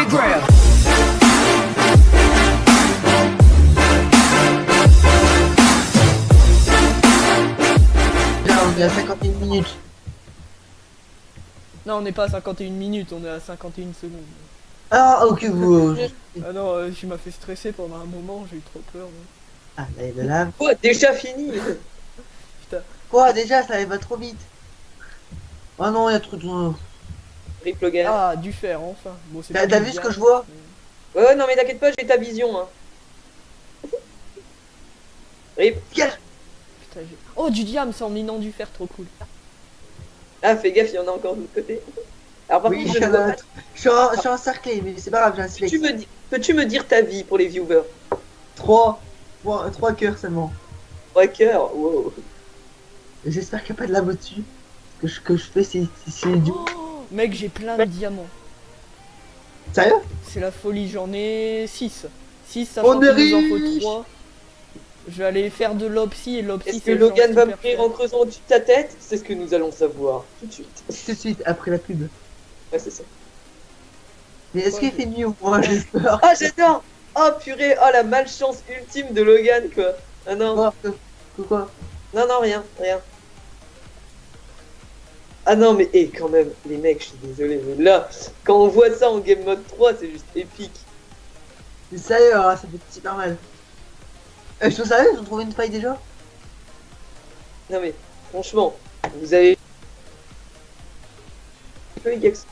get grabbed. Là, on est à 51 minutes. Non, on n'est pas à 51 minutes, on est à 51 secondes. Ah, ok, vous. Ah non, tu m'as fait stresser pendant un moment, j'ai eu trop peur. moi. Ah, là, il est là. Oh, déjà fini. Putain. Quoi, déjà, ça va trop vite. Oh non, il y a trop de. Rip Logan. Ah, du fer, enfin. Bon, c'est T'as pas vu du ce diamant, que je vois? mais- Ouais, non mais t'inquiète pas, j'ai ta vision. Hein. Rip. Gars, Putain, oh, du diamant, c'est en minant du fer, trop cool. Ah, fais gaffe, il y en a encore de l'autre côté. Alors par oui, contre, je je suis, ne vois pas. je suis encerclé, mais c'est pas grave, j'ai un Peux-tu select. peux-tu me dire ta vie pour les viewers? 3 cœurs seulement. 3 cœurs, wow. J'espère qu'il n'y a pas de lave au-dessus. Ce que je fais, c'est du. Oh, mec, j'ai plein de diamants. Sérieux? C'est la folie, j'en ai 6. 6, On sachant est qu'il nous en faut riche. 3. Je vais aller faire de l'opsy et l'opsy Est-ce que c'est Logan genre va super mourir cher. en creusant au-dessus de ta tête? C'est ce que nous allons savoir tout de suite. Tout de suite, après la pub. Ouais, c'est ça. Mais est-ce Ouais, qu'il fait nuit ou moi, j'ai peur? Ah, j'adore! Oh purée, oh la malchance ultime de Logan quoi. Ah non, Quoi? non, non, rien, rien. Ah non, mais quand même, les mecs, je suis désolé, mais là, quand on voit ça en game mode 3, c'est juste épique. Mais sérieux, ça fait super mal. Je suis sérieux, ils ont trouvé une faille déjà? Non mais, franchement, vous avez... Les Gex.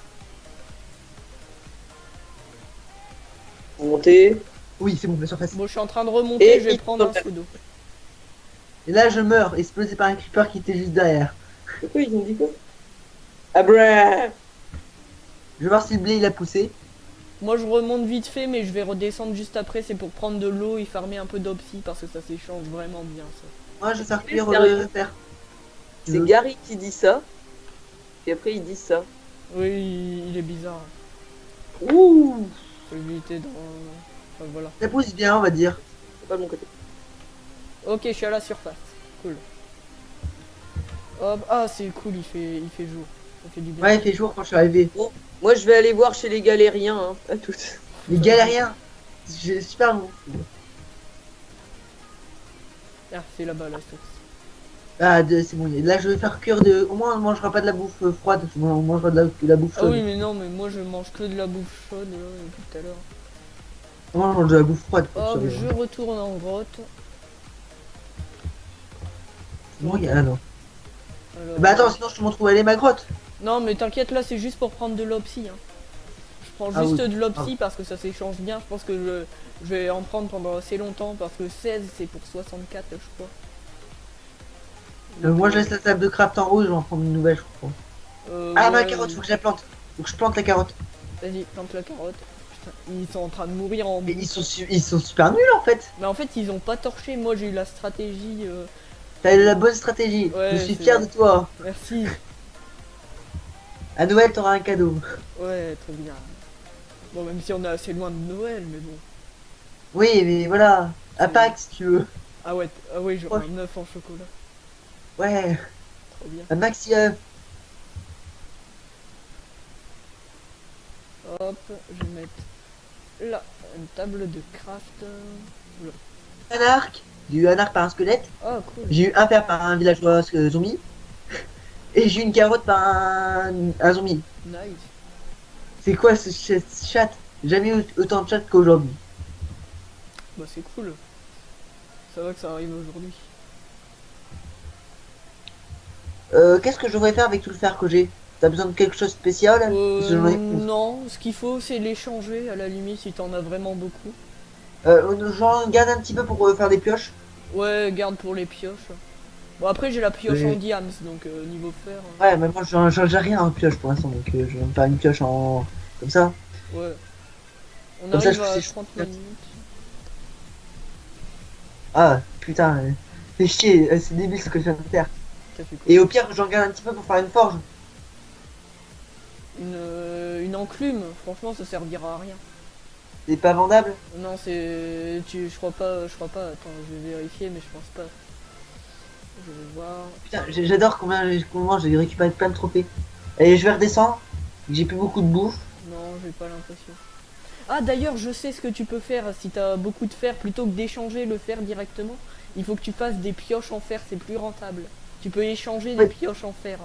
Vous montez. Oui, c'est bon, la surface. Bon, je suis en train de remonter, Et je vais il- prendre un pseudo. Et là, je meurs, explosé par un creeper qui était juste derrière. Pourquoi ils ont dit quoi? Abra. Je vais voir si le blé il a poussé. Moi, je remonte vite fait, mais je vais redescendre juste après. C'est pour prendre de l'eau et farmer un peu d'opsy parce que ça s'échange vraiment bien, ça. Moi, je vais faire cuire Sérieux le fer. C'est Gary qui dit ça. Et après ils disent ça. Oui, il est bizarre. Ouh. Faut éviter dans... Enfin, voilà. Ça pousse bien, on va dire. C'est pas de mon côté. Ok, je suis à la surface. Cool. Hop, ah, c'est cool, il fait jour. Ça fait du bien. Ouais, il fait jour quand je suis arrivé. Moi je vais aller voir chez les galériens, hein. À toutes. Les galériens, j'ai super bon. Ah, c'est là-bas, la source. Ah, c'est bon. Là, je vais faire cuire de. Au moins, on mangera pas de la bouffe froide. On mangera de la bouffe Ah chaude. oui, mais non, mais moi, je mange que de la bouffe chaude, là, depuis tout à l'heure. On mange de la bouffe froide. Hop, je retourne en grotte. Bon, ah non. Alors, Bah attends, sinon je te montre où elle est ma grotte. Non, mais t'inquiète, là, c'est juste pour prendre de l'opsy. Hein. Je prends Ah juste oui. de l'opsy parce que ça s'échange bien. Je pense que je vais en prendre pendant assez longtemps parce que 16, c'est pour 64, je crois. Moi, je laisse la table de craft en haut et je vais en prendre une nouvelle, je crois. Ah, ma ouais, carotte, faut que je la plante. Faut que je plante la carotte. Vas-y, plante la carotte. Putain, ils sont en train de mourir en Mais bout. ils sont super nuls en fait. Mais en fait, ils ont pas torché. Moi, j'ai eu la stratégie. T'as eu la bonne stratégie. Ouais, je suis c'est fier vrai. de toi. Merci. À Noël, t'auras un cadeau. Ouais, trop bien. Bon, même si on est assez loin de Noël, mais bon. Oui, mais voilà. À Pâques, si tu veux. Ah ouais, ah ouais, j'aurai Proche. un œuf en chocolat. Ouais, Trop bien. un maxi œuf. Hop, je vais mettre là une table de craft. Oula. Un arc. J'ai eu un arc par un squelette. Oh, cool. J'ai eu un fer par un villageois zombie. Et j'ai eu une carotte par un zombie. Nice. C'est quoi ce chat? Jamais eu autant de chat qu'aujourd'hui. Bah, c'est cool. Ça va que ça arrive aujourd'hui. Qu'est-ce que je devrais faire avec tout le fer que j'ai? T'as besoin de quelque chose de spécial? Parce que j'en ai- Non, ce qu'il faut, c'est l'échanger à la limite si t'en as vraiment beaucoup. J'en garde un petit peu pour faire des pioches. Ouais, garde pour les pioches. Bon, après, j'ai la pioche Oui. en diams, donc niveau fer. Ouais, mais moi j'ai rien en pioche pour l'instant, donc je vais me faire une pioche en. Comme ça. Ouais. On Comme ça, arrive je à fais- 30 minutes. Ah putain, fais chier, c'est débile ce que je viens de faire. Ça fait quoi? Et au pire, j'en garde un petit peu pour faire une forge. Une enclume, franchement, ça servira à rien. C'est pas vendable? Non, c'est. Je crois pas. Attends, je vais vérifier, mais je pense pas. Je vais voir. Putain, j'adore comment j'ai récupéré plein de trophées. Et je vais redescendre. J'ai plus beaucoup de bouffe. Non, j'ai pas l'impression. Ah d'ailleurs, je sais ce que tu peux faire si t'as beaucoup de fer, plutôt que d'échanger le fer directement, il faut que tu fasses des pioches en fer, c'est plus rentable. Tu peux échanger des Ouais, pioches en fer.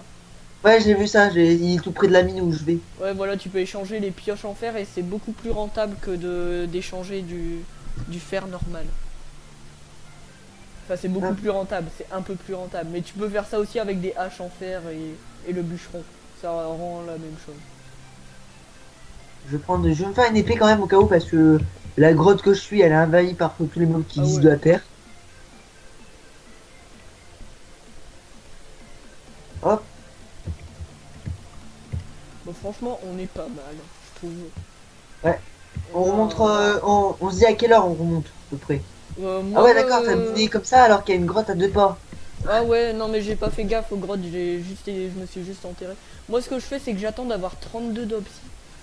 ouais, j'ai vu ça, il est tout près de la mine où je vais. Ouais, voilà, tu peux échanger les pioches en fer et c'est beaucoup plus rentable que d'échanger du fer normal. Enfin, c'est beaucoup Ah, plus rentable, c'est un peu plus rentable. Mais tu peux faire ça aussi avec des haches en fer et le bûcheron. Ça rend la même chose. je vais me faire une épée quand même au cas où parce que la grotte que je suis, elle est envahie par tous les mobs qui Ah existent ouais. de la terre. Hop, Bon, franchement, on est pas mal, je trouve. ouais. On On remonte, a... on se dit à quelle heure on remonte à peu près. Ah moi, ouais, d'accord, t'as miné comme ça alors qu'il y a une grotte à 2 pas. Ah ouais, non mais j'ai pas fait gaffe aux grottes, je me suis juste enterré. Moi ce que je fais c'est que j'attends d'avoir 32 d'opsy.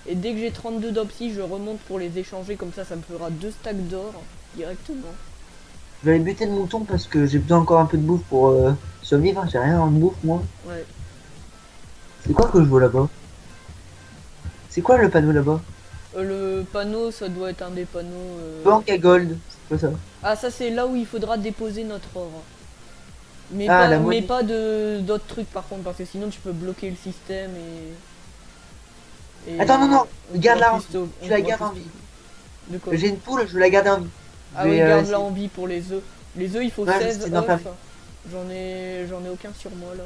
Et dès que j'ai 32 d'opsy, je remonte pour les échanger, comme ça me fera 2 stacks d'or directement. Je vais aller buter le mouton parce que j'ai besoin encore un peu de bouffe pour survivre. J'ai rien en bouffe moi. Ouais. C'est quoi que je vois là-bas? C'est quoi le panneau là-bas? Le panneau, ça doit être un des panneaux... Banque à gold. C'est quoi ça? Ah ça c'est là où il faudra déposer notre or. Mais Ah, pas, la mais monnaie. pas de d'autres trucs par contre, parce que sinon tu peux bloquer le système et Attends, non, non, on garde-la pourra en plus vie. on Tu la pourra gardes plus en vie. De quoi? J'ai une poule, je veux la garder en vie. Je Ah vais oui, garde-la essayer. en vie pour les œufs. Les œufs, il faut Ouais, je vais 16 essayer d'en œufs. faire. J'en ai aucun sur moi là.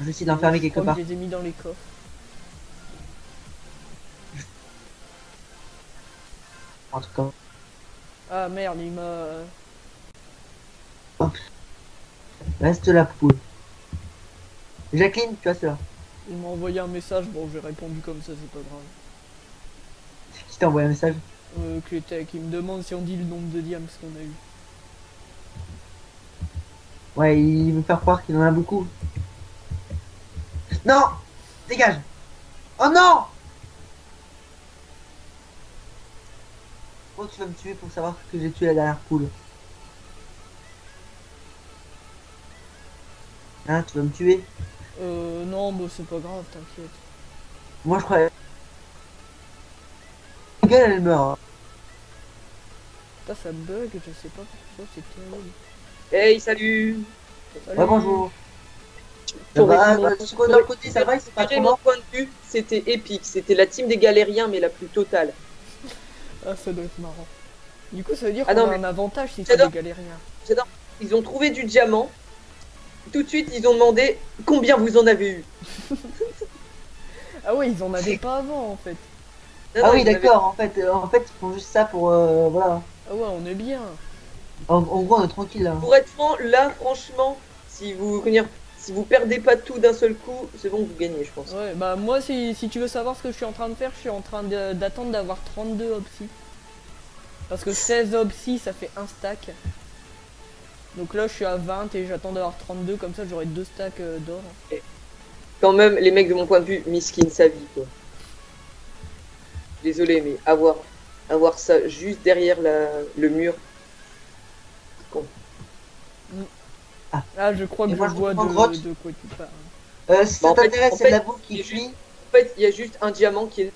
Je vais essayer d'enfermer Je quelque crois que part. je les ai mis dans les coffres. En tout cas. Ah merde, il m'a... Hop. Reste la poule. Jacqueline, tu vois cela. Il m'a envoyé un message, bon j'ai répondu comme ça, c'est pas grave. Qui t'a envoyé un message? Clétech, il me demande si on dit le nombre de diams qu'on a eu. Ouais, il veut faire croire qu'il en a beaucoup. Non! Dégage! Oh non! Pourquoi tu vas me tuer pour savoir que j'ai tué la dernière poule? Hein, tu vas me tuer? Non, bah c'est pas grave, t'inquiète. Moi je croyais. Regarde, elle meurt. Hein. Putain, ça bug, je sais pas pourquoi, c'est terrible. Hey, salut. Salut. Ouais, bonjour. Pour Bah, répondre- de ce côté, de leur côté, ça va, c'est pas trop mon mort. point de vue, c'était épique. C'était la team des galériens, mais la plus totale. Ah, ça doit être marrant. Du coup, ça veut dire Ah qu'on non, a mais un avantage si c'est j'adore. des galériens. J'adore. Ils ont trouvé du diamant. Tout de suite, ils ont demandé combien vous en avez eu. Ah ouais, ils en avaient pas avant en fait. Non, Ah non, oui, ils en avaient- d'accord, en fait, ils font juste ça pour. Voilà. Ah ouais, on est bien. En gros, on est tranquille là. Pour être franc, là, franchement, si vous perdez pas tout d'un seul coup, c'est bon, vous gagnez, je pense. Ouais, bah moi, si tu veux savoir ce que je suis en train de faire, je suis en train d'attendre d'avoir 32 opsy. Parce que 16 opsy, ça fait un stack. Donc là, je suis à 20 et j'attends d'avoir 32, comme ça j'aurai 2 stacks d'or. Quand même, les mecs, de mon point de vue, miskin sa vie, quoi. Désolé, mais avoir ça juste derrière le mur. Ah, je crois que Et je moi, je vois reprends grotte. de quoi tu parles. Si Bah, ça en fait- t'intéresse, en c'est de la fait, bouffe qui il est cuit. En fait, il y a juste un diamant qui est.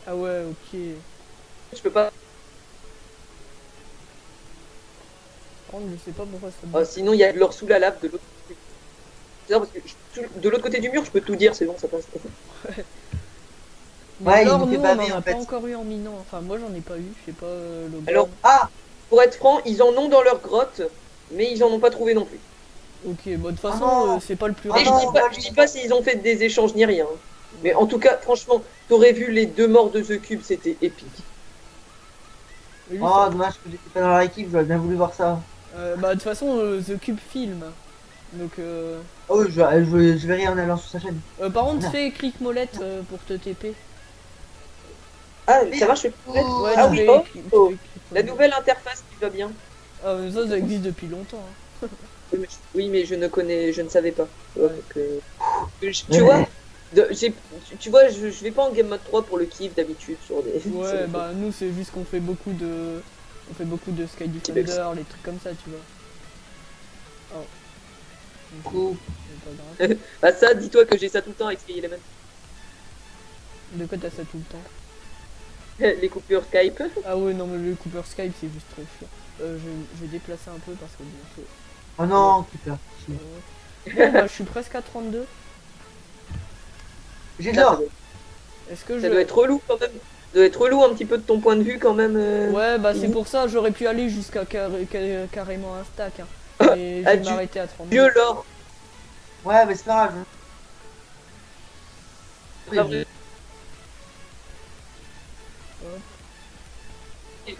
Ah ouais, ok. Je peux pas. Par contre, je sais pas pourquoi ça me... Sinon, il y a de l'or sous la lave de l'autre côté. C'est ça, parce que de l'autre côté du mur, je peux tout dire, c'est bon, ça passe. Mais Ouais, il alors, nous fait nous, on baver, en a en pas fait. encore eu en minant. Enfin, moi, j'en ai pas eu. Je sais pas, Logan. Alors, Ah! Pour être franc, ils en ont dans leur grotte, mais ils en ont pas trouvé non plus. Ok, bah de toute façon, non. c'est pas le plus Ah Et rapide. non, je dis pas s'ils ont fait des échanges ni rien. Hein. Mais en tout cas, franchement, t'aurais vu les deux morts de The Cube, c'était épique. Lui, Oh, ça- dommage que j'étais pas dans leur équipe, j'aurais bien voulu voir ça. Bah de toute façon, The Cube filme. Donc, Ah oui, je verrai en allant sur sa chaîne. par contre, Non. fais clic molette pour te TP. Ah, ça marche Oh. Ouais, Ah tu oui, fais oh, tu oh. fais clic La molette. nouvelle interface qui va bien. Ah, mais ça existe depuis longtemps. Hein. Oui, mais je ne savais pas. Ouais. Tu vois, tu vois, je vais pas en Game Mode 3 pour le kiff d'habitude sur des. Ouais, bah nous, c'est juste qu'on fait beaucoup de... On fait beaucoup de Sky Defender, les trucs comme ça, tu vois. Oh. Coup. C'est pas grave. Bah ça, dis-toi que j'ai ça tout le temps avec Sky Element. De quoi t'as ça tout le temps? Les coupures Skype. Ah ouais, non, mais le Cooper Skype, c'est juste trop chiant. Je vais déplacer un peu parce que bientôt. Oh non, Cooper. Bon, bah, je suis presque à 32. J'ai de Là, ça l'or. doit, Est-ce que ça doit être relou quand même. Ça doit être relou un petit peu de ton point de vue quand même. Ouais, bah c'est Fini. pour ça, j'aurais pu aller jusqu'à carrément un stack. Hein. Mais je vais Adieu. m'arrêter à 32. Dieu l'or. Ouais, mais c'est pas grave. C'est pas vrai.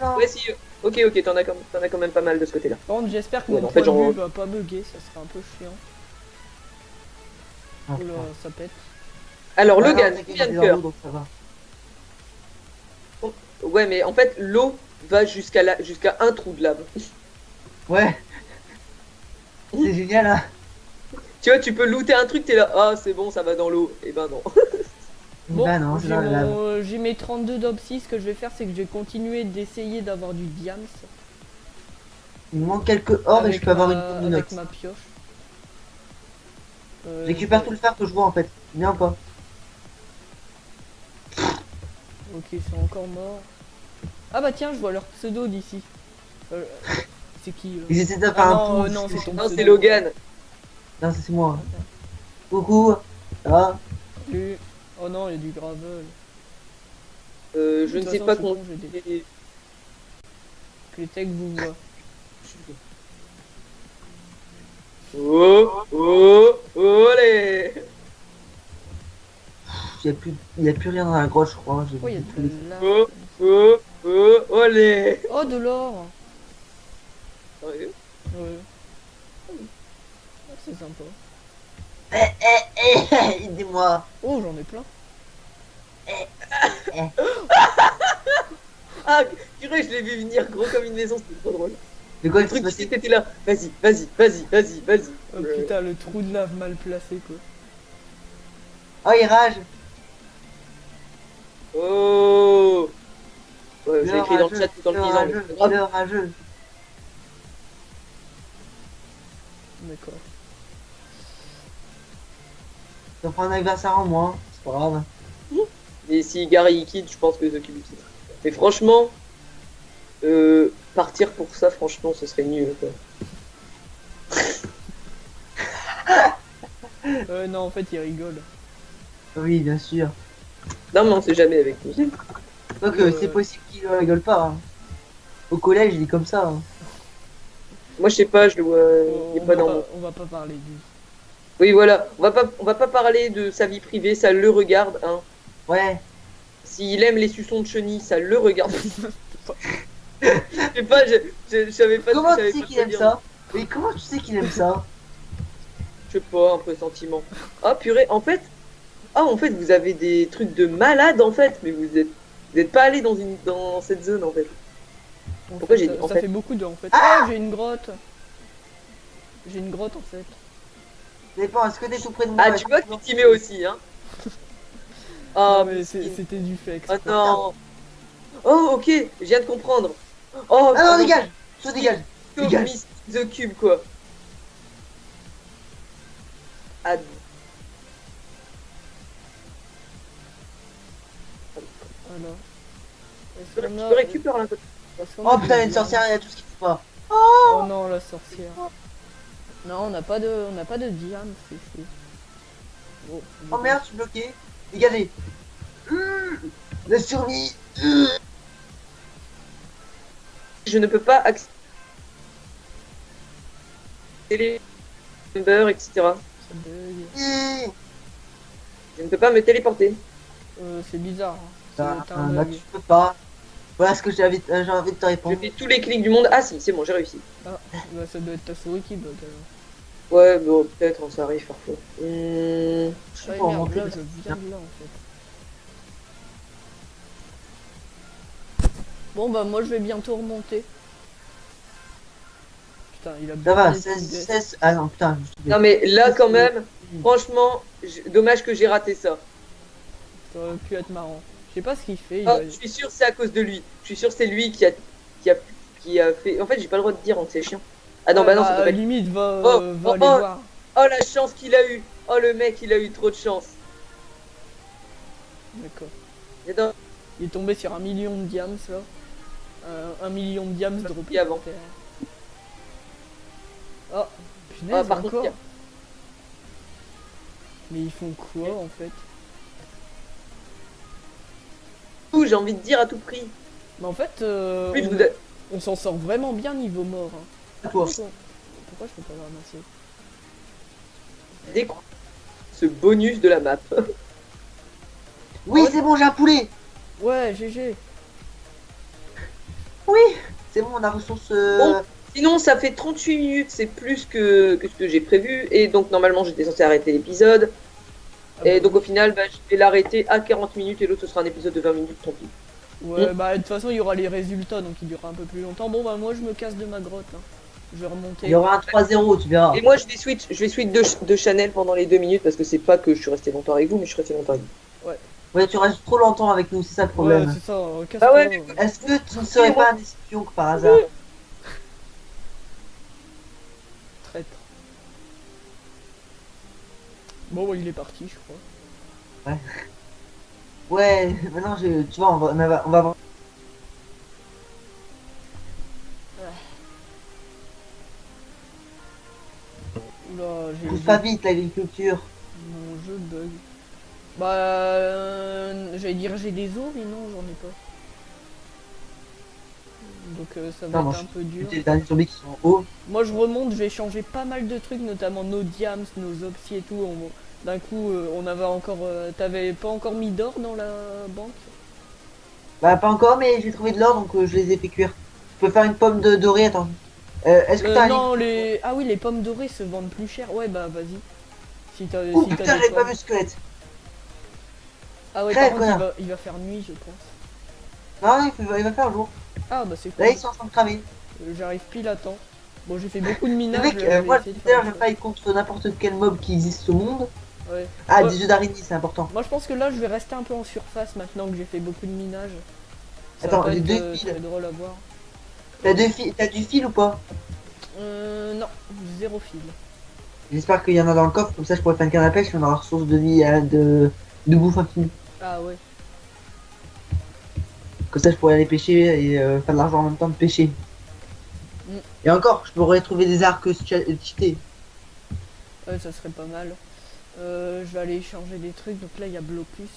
Non. Ouais, si. Ok, ok, t'en as quand même pas mal de ce côté-là. Par contre, j'espère que Ouais, mon en fait, point de genre- vue va pas bugger, ça serait un peu chiant. Ah, Oula, ça pète. Alors, ouais, Logan, non, t'inquiète, combien il de est dans cœur? l'eau, donc ça va. Ouais, mais en fait, l'eau va jusqu'à un trou de lave. Ouais. C'est génial, hein. Tu vois, tu peux looter un truc, t'es là, ah, c'est bon, ça va dans l'eau. Et ben non. Bon, Bah non, c'est dans la lave. j'ai mes 32 d'Obsis. Ce que je vais faire, c'est que je vais continuer d'essayer d'avoir du diams. Il me manque quelques or et je peux avoir une avec communox. ma pioche. Je récupère tout le fer que je vois en fait. Bien ou pas? Ok, ils sont encore morts. Ah bah tiens, je vois leur pseudo d'ici. C'est qui Ils essaient de faire Ah un non, push. non, c'est ton Non, pseudo. c'est Logan. Non, c'est moi. Coucou. Ça va? Salut. Oh non, il y a du gravel. Je De ne toute sais façon, pas je suis comment. con, que les techs vous voient. Oh, oh, oh, les. Il y a plus rien dans la grotte, je crois. J'ai Oh, il y a vu tous les- de la Oh, oh, oh, oh, les. Oh, de l'or. Sérieux? Ouais. Ah, c'est sympa. Aidez-moi. Oh, j'en ai plein. Ah, purée, je l'ai vu venir gros comme une maison, c'était trop drôle. De quoi Le il se truc passait? ici, t'étais là. Vas-y, vas-y, vas-y, vas-y, vas-y. Oh putain, le trou de lave mal placé quoi. Oh, il rage. Oh. Ouais, j'ai Le écrit dans le rageux, chat tout en le le disant. mais rageux, c'est pas grave. le rageux. D'accord. Ça fera un adversaire en moins. C'est pas grave. Et si Gary il quitte, je pense que The Cube quitte. Mais franchement, partir pour ça, franchement, ce serait nul. Quoi. Non, en fait, il rigole. Oui, bien sûr. Non, mais on sait jamais avec lui. Donc Ouais. c'est possible qu'il rigole pas. Hein. Au collège, il est comme ça. Hein. Moi, je sais pas, je le vois. Il est On pas va dans. pas, on va pas parler de lui. Oui, voilà. On va pas parler de sa vie privée, ça le regarde. Hein. Ouais. S'il aime les suçons de chenilles, ça le regarde. Je sais pas, je savais pas. Comment je savais tu sais pas qu'il quoi aime dire. ça? Mais comment tu sais qu'il aime ça? Je sais pas, un pressentiment. Ah purée, en fait. Ah, en fait, vous avez des trucs de malade en fait, mais vous êtes pas allé dans cette zone en fait. En Pourquoi fait, j'ai dit en ça fait fait beaucoup de en fait. Ah Oh, j'ai une grotte. J'ai une grotte en fait. Ça dépend, est-ce que t'es tout près de moi? Ah, tu vois que tu t'y mets aussi, hein. Ah, Non, mais miskin. c'était du fait. Oh exprès. non. Oh, ok, je viens de comprendre. Oh, Ah non, dégage! Toi, dégage! Sauf dégage. Miss The Cube, quoi. Ah. Alors. Tu peux récupérer un peu. Oh putain, il y a une sorcière, il y a tout ce qu'il faut pas. Oh non, la sorcière. Non, on n'a pas de diam, c'est fou. Oh, Oh merde, je suis bloqué. Dégagez. La survie. Je ne peux pas accéder les numbers, etc. Ça bug. Je ne peux pas me téléporter. C'est bizarre. Hein. C'est un Bah, bug. tu peux pas. Voilà ce que j'ai envie de te Je répondre. fais tous les clics du monde. Ah si, c'est bon, j'ai réussi. Ah, bah, ça doit être ta souris qui bug alors. Ouais, bon, peut-être, ça arrive parfois. Je sais Ah pas, merde, remonter, là, mais je c'est viens bien. de là en fait. Bon bah moi je vais bientôt remonter. Putain, il a Ça bien va, des 16, coups de- 16. Ah non, putain. je suis Non mais là quand même, Mm. franchement, dommage que j'ai raté ça. Ça aurait pu être marrant. Je sais pas ce qu'il fait. Oh, je suis sûr c'est à cause de lui. Je suis sûr c'est lui qui a fait. En fait j'ai pas le droit de dire, donc c'est chiant. Ah non Ouais, bah non, ça peut pas être. limite va, Oh, va oh, aller oh. voir. Oh la chance qu'il a eu. Oh le mec il a eu trop de chance. D'accord. Viens dans- Il est tombé sur 1 million de diams là. 1 million de diams droppés avant. par terre. Oh, punaise, Ah, par contre, encore. il y a- Mais ils font quoi en fait? Ouh, j'ai envie de dire à tout prix. Mais en fait, En plus, on, vous avez- on s'en sort vraiment bien niveau mort. Hein. À toi. Pourquoi je peux pas le ramasser? décou- ce bonus de la map. Oui, c'est bon, j'ai un poulet. Ouais, GG. Oui, c'est bon, on a ressource. Bon. Sinon, ça fait 38 minutes, c'est plus que ce que j'ai prévu. Et donc, normalement, j'étais censé arrêter l'épisode. Ah Et bah, donc, au final, bah, je vais l'arrêter à 40 minutes et l'autre, ce sera un épisode de 20 minutes, tant pis. ouais, bah de toute façon, il y aura les résultats donc il durera un peu plus longtemps. Bon, bah moi je me casse de ma grotte. Hein. Je vais remonter. Il y aura un 3-0, tu verras. Et moi, je vais switch de channel pendant les 2 minutes parce que c'est pas que je suis resté longtemps avec vous, mais je suis resté longtemps avec vous. Ouais, tu restes trop longtemps avec nous, c'est ça le Ouais, problème. c'est ça. Ah ouais, casse-toi. Est-ce que tu ne serais pas un espion que par hasard? Traître. Bon, bah, il est parti, je crois. Ouais, maintenant, tu vois, on va avoir. Oula, Pousse pas vite l'agriculture. Mon jeu bug. Bah, j'allais dire j'ai des os, mais non, j'en ai pas. Donc ça va Non, moi, être un peu dur. Les derniers zombies qui sont en haut. Moi je remonte, je vais changer pas mal de trucs, notamment nos diams, nos opsis et tout. D'un coup, on avait encore. T'avais pas encore mis d'or dans la banque? Bah, pas encore, mais j'ai trouvé de l'or donc je les ai fait cuire. Je peux faire une pomme de dorée, attends. Est-ce que t'as un Non, livre? ah oui, les pommes dorées se vendent plus cher. Ouais, bah vas-y. Si t'as Oh si t'as putain, des j'avais pas pommes. vu le squelette. Ah ouais, Crève, par contre, connard. il va faire nuit, je pense. Non, il va faire jour. Ah bah c'est cool. Là, ils sont en train de cramer. J'arrive pile à temps. Bon, j'ai fait beaucoup de Le minage. mec, là, je vais moi, essayer de tout à l'heure, faire je autre fight contre n'importe quel mob qui existe au monde. chose. Ouais. Ah, Ouais. des œufs d'araignée, c'est important. Moi je pense que là je vais rester un peu en surface maintenant que j'ai fait beaucoup de minage. Ça Attends, va pas j'ai être, deux fils. très drôle à voir. T'as du fil ou pas? Non, 0 fil. J'espère qu'il y en a dans le coffre, comme ça je pourrais faire une canne à pêche et on aura ressource de vie, de bouffe infinie. Ah ouais. Comme ça je pourrais aller pêcher et faire de l'argent en même temps de pêcher. Mm. Et encore, je pourrais trouver des arcs cheatés. Ouais, ça serait pas mal. Je vais aller changer des trucs. Donc là il y a Blocus.